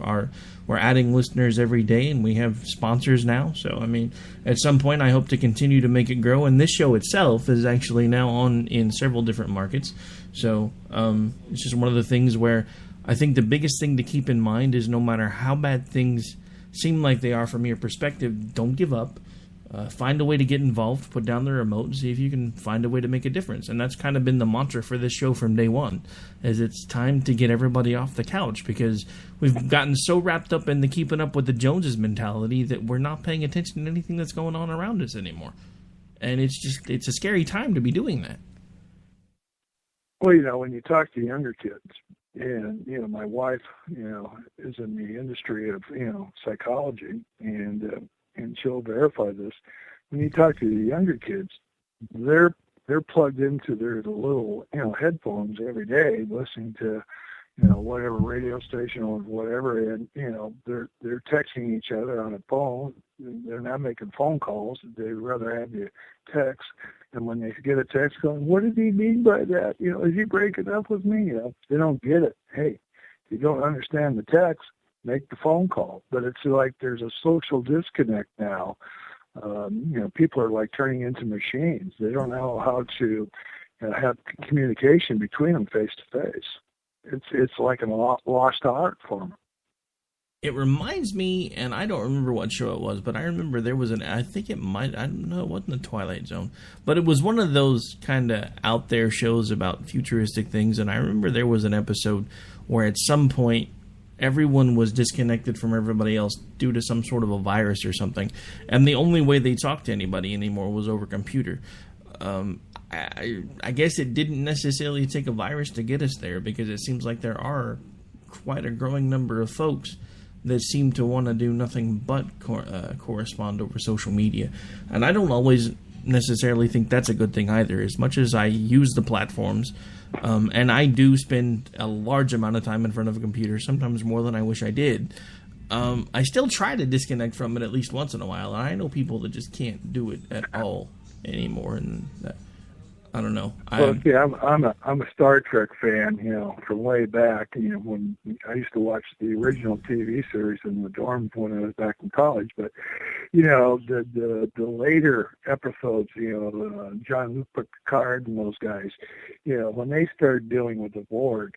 we're adding listeners every day, and we have sponsors now. So, I mean, at some point, I hope to continue to make it grow. And this show itself is actually now on in several different markets. So it's just one of the things where I think the biggest thing to keep in mind is no matter how bad things seem like they are from your perspective, don't give up. Find a way to get involved, put down the remote, and see if you can find a way to make a difference. And that's kind of been the mantra for this show from day one, is it's time to get everybody off the couch, because we've gotten so wrapped up in the keeping up with the Joneses mentality that we're not paying attention to anything that's going on around us anymore. And it's a scary time to be doing that. Well, when you talk to younger kids, and, my wife, is in the industry of, psychology, and she'll verify this. When you talk to the younger kids, they're plugged into their little, headphones every day, listening to, whatever radio station or whatever, and, they're texting each other on a phone. They're not making phone calls. They'd rather have you text. And when they get a text going, what does he mean by that? Is he breaking up with me? They don't get it. Hey, if you don't understand the text, make the phone call. But it's like there's a social disconnect now. People are like turning into machines. They don't know how to have communication between them face to face. It's like a lost art for them. It reminds me, and I don't remember what show it was, but I remember there was I don't know, it wasn't the Twilight Zone, but it was one of those kind of out there shows about futuristic things, and I remember there was an episode where at some point everyone was disconnected from everybody else due to some sort of a virus or something, and the only way they talked to anybody anymore was over computer. I guess it didn't necessarily take a virus to get us there, because it seems like there are quite a growing number of folks that seem to want to do nothing but correspond over social media. And I don't always necessarily think that's a good thing either. As much as I use the platforms, and I do spend a large amount of time in front of a computer, sometimes more than I wish I did, I still try to disconnect from it at least once in a while. And I know people that just can't do it at all anymore, and I don't know. Well, see, I'm a Star Trek fan, from way back. When I used to watch the original TV series in the dorm when I was back in college. But the later episodes, Jean-Luc Picard and those guys, when they started dealing with the Borg,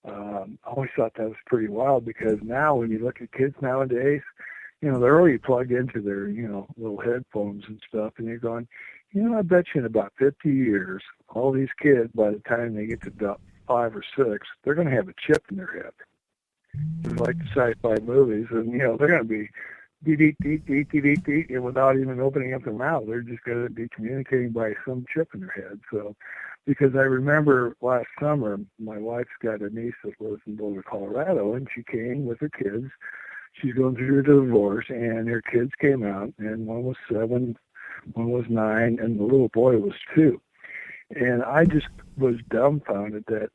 I always thought that was pretty wild, because now when you look at kids nowadays, they're already plugged into their little headphones and stuff, and you're going, I bet you in about 50 years, all these kids, by the time they get to about 5 or 6, they're going to have a chip in their head. Just like the sci-fi movies, and, they're going to be and without even opening up their mouth. They're just going to be communicating by some chip in their head. So, because I remember last summer, my wife's got a niece that lives in Boulder, Colorado, and she came with her kids. She's going through a divorce, and her kids came out, and one was 7, one was 9, and the little boy was 2. And I just was dumbfounded that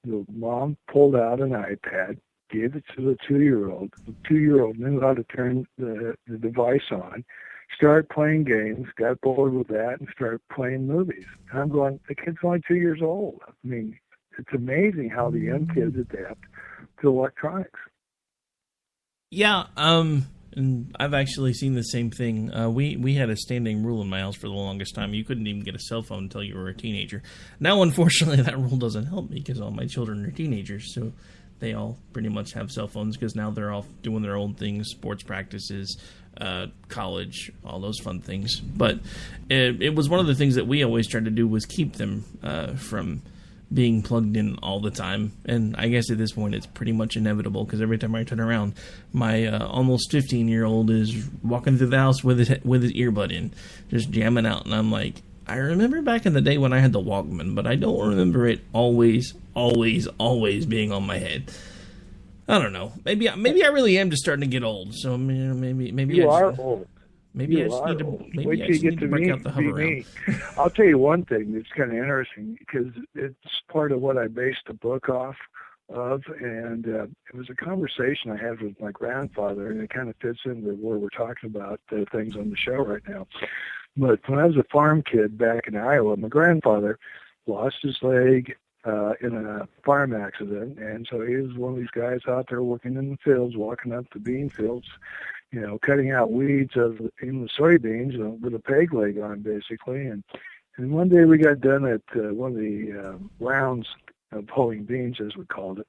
the mom pulled out an iPad, gave it to the 2-year-old. The 2-year-old knew how to turn the device on, started playing games, got bored with that, and started playing movies. And I'm going, the kid's only 2 years old. I mean, it's amazing how the young kids adapt to electronics. Yeah, and I've actually seen the same thing. We had a standing rule in my house for the longest time. You couldn't even get a cell phone until you were a teenager. Now, unfortunately, that rule doesn't help me, because all my children are teenagers, so they all pretty much have cell phones, because now they're all doing their own things, sports practices, college, all those fun things. But it was one of the things that we always tried to do, was keep them from being plugged in all the time. And I guess at this point it's pretty much inevitable, because every time I turn around, my almost 15-year-old is walking through the house with his earbud in, just jamming out. And I'm like, I remember back in the day when I had the Walkman, but I don't remember it always being on my head. I don't know. Maybe I really am just starting to get old. So maybe you are old. Maybe I just need to break out the hover round. I'll tell you one thing that's kind of interesting, because it's part of what I based the book off of, and it was a conversation I had with my grandfather, and it kind of fits into where we're talking about things on the show right now. But when I was a farm kid back in Iowa, my grandfather lost his leg in a farm accident, and so he was one of these guys out there working in the fields, walking up the bean fields, cutting out weeds in the soybeans with a peg leg on, basically. And one day we got done at one of the rounds of pulling beans, as we called it.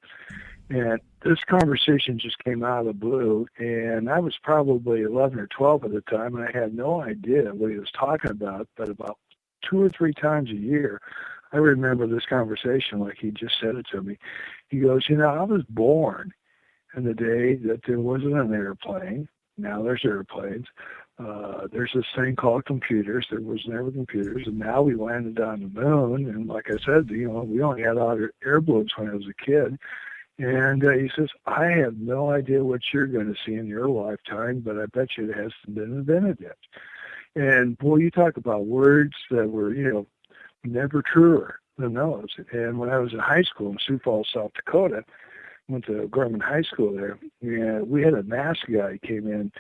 And this conversation just came out of the blue, and I was probably 11 or 12 at the time, and I had no idea what he was talking about. But about 2 or 3 times a year, I remember this conversation like he just said it to me. He goes, I was born in the day that there wasn't an airplane. Now there's airplanes. There's this thing called computers. There was never computers, and now we landed on the moon. And like I said, we only had air balloons when I was a kid. And he says, I have no idea what you're going to see in your lifetime, but I bet you it hasn't been invented yet. And boy, you talk about words that were, never truer than those. And when I was in high school in Sioux Falls, South Dakota, went to Gorman High School there, and we had a math guy came in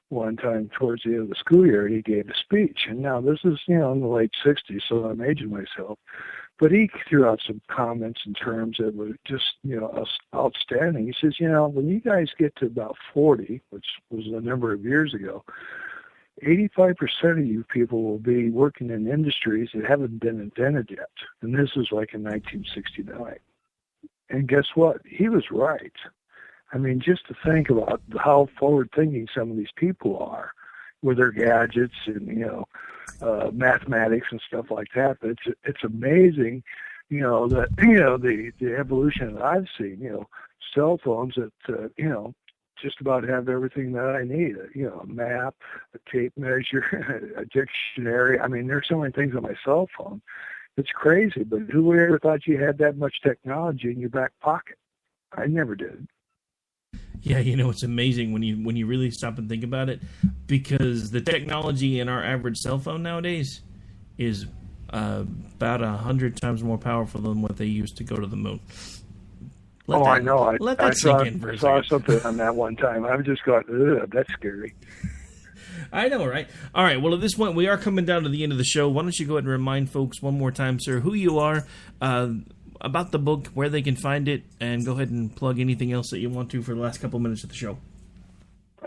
one time towards the end of the school year, and he gave a speech. And now this is, in the late 60s, so I'm aging myself. But he threw out some comments in terms that were just, outstanding. He says, when you guys get to about 40, which was a number of years ago, 85% of you people will be working in industries that haven't been invented yet. And this is like in 1969. And guess what? He was right. I mean, just to think about how forward-thinking some of these people are with their gadgets and, mathematics and stuff like that. But it's amazing, that, the evolution that I've seen, cell phones that, just about have everything that I need, a map, a tape measure, a dictionary. I mean, there's so many things on my cell phone. It's crazy, but who ever thought you had that much technology in your back pocket? I never did. Yeah, it's amazing when you really stop and think about it, because the technology in our average cell phone nowadays is about 100 times more powerful than what they used to go to the moon. I know. Let that sink in for a second. I saw something on that one time. I was just going, ugh, that's scary. I know, right? All right, well, at this point, we are coming down to the end of the show. Why don't you go ahead and remind folks one more time, sir, who you are, about the book, where they can find it, and go ahead and plug anything else that you want to for the last couple of minutes of the show.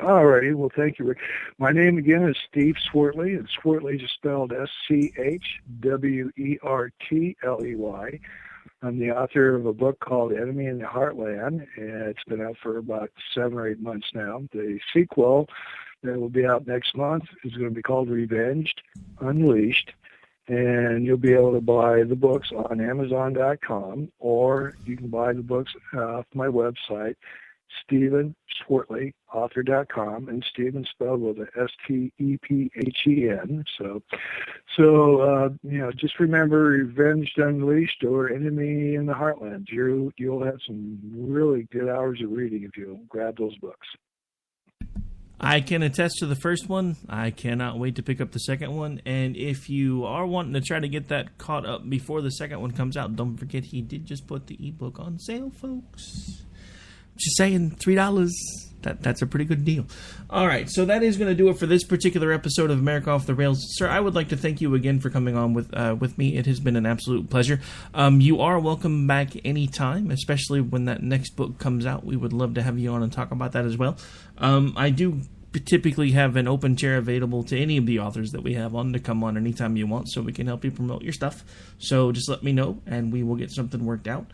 All righty. Well, thank you, Rick. My name again is Steve Schwertley, and Schwertley is spelled Schwertley. I'm the author of a book called Enemy in the Heartland, and it's been out for about 7 or 8 months now. The sequel that will be out next month is going to be called Revenged Unleashed, and you'll be able to buy the books on Amazon.com, or you can buy the books off my website, StephenSchwertleyAuthor.com, and Stephen spelled with a Stephen. So just remember Revenged Unleashed or Enemy in the Heartland. You'll have some really good hours of reading if you grab those books. I can attest to the first one. I cannot wait to pick up the second one. And if you are wanting to try to get that caught up before the second one comes out, don't forget he did just put the ebook on sale, folks. Just saying, $3. That's a pretty good deal. All right, so that is going to do it for this particular episode of America Off the Rails. Sir, I would like to thank you again for coming on with me. It has been an absolute pleasure. You are welcome back anytime, especially when that next book comes out. We would love to have you on and talk about that as well. I do typically have an open chair available to any of the authors that we have on to come on anytime you want, so we can help you promote your stuff. So just let me know, and we will get something worked out.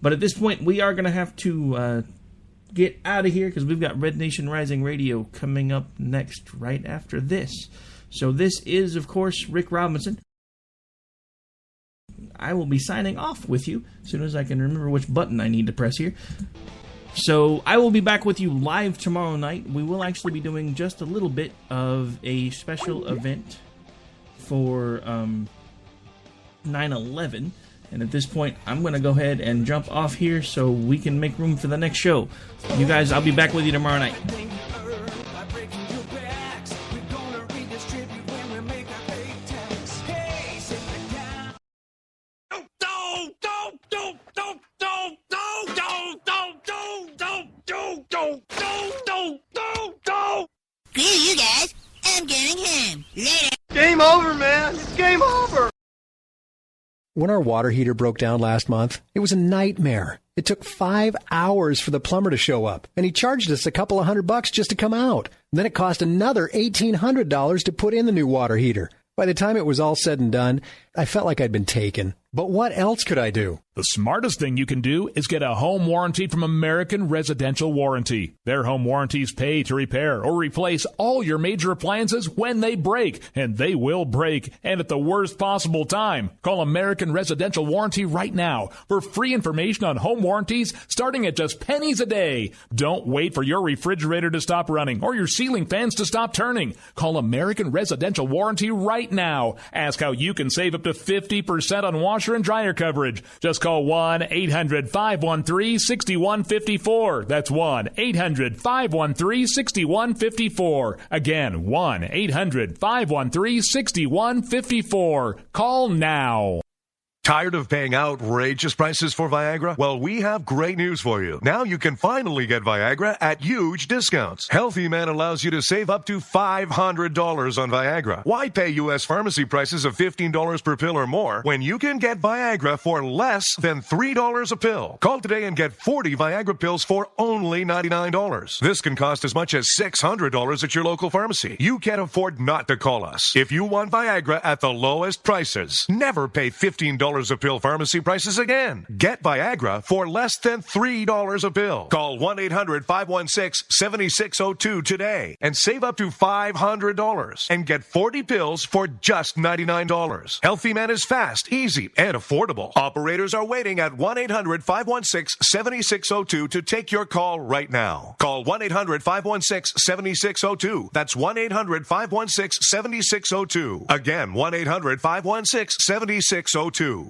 But at this point, we are going to have to get out of here because we've got Red Nation Rising Radio coming up next right after this. So this is, of course, Rick Robinson. I will be signing off with you as soon as I can remember which button I need to press here. So I will be back with you live tomorrow night. We will actually be doing just a little bit of a special event for 9/11. And at this point, I'm going to go ahead and jump off here so we can make room for the next show. You guys, I'll be back with you tomorrow night. Screw you guys. I'm going home. Later. Game over, man. It's game over. When our water heater broke down last month, it was a nightmare. It took 5 hours for the plumber to show up, and he charged us a couple of $100 just to come out. And then it cost another $1,800 to put in the new water heater. By the time it was all said and done, I felt like I'd been taken. But what else could I do? The smartest thing you can do is get a home warranty from American Residential Warranty. Their home warranties pay to repair or replace all your major appliances when they break, and they will break, and at the worst possible time. Call American Residential Warranty right now for free information on home warranties starting at just pennies a day. Don't wait for your refrigerator to stop running or your ceiling fans to stop turning. Call American Residential Warranty right now. Ask how you can save up to 50% on washer and dryer coverage. Just call 1-800-513-6154. That's 1-800-513-6154. Again, 1-800-513-6154. Call now. Tired of paying outrageous prices for Viagra? Well, we have great news for you. Now you can finally get Viagra at huge discounts. Healthy Man allows you to save up to $500 on Viagra. Why pay U.S. pharmacy prices of $15 per pill or more when you can get Viagra for less than $3 a pill? Call today and get 40 Viagra pills for only $99. This can cost as much as $600 at your local pharmacy. You can't afford not to call us. If you want Viagra at the lowest prices, never pay $15 $3 a pill pharmacy prices again. Get Viagra for less than $3 a pill. Call 1-800-516-7602 today and save up to $500 and get 40 pills for just $99. Healthy Man is fast, easy, and affordable. Operators are waiting at 1-800-516-7602 to take your call right now. Call 1-800-516-7602. That's 1-800-516-7602. Again, 1-800-516-7602.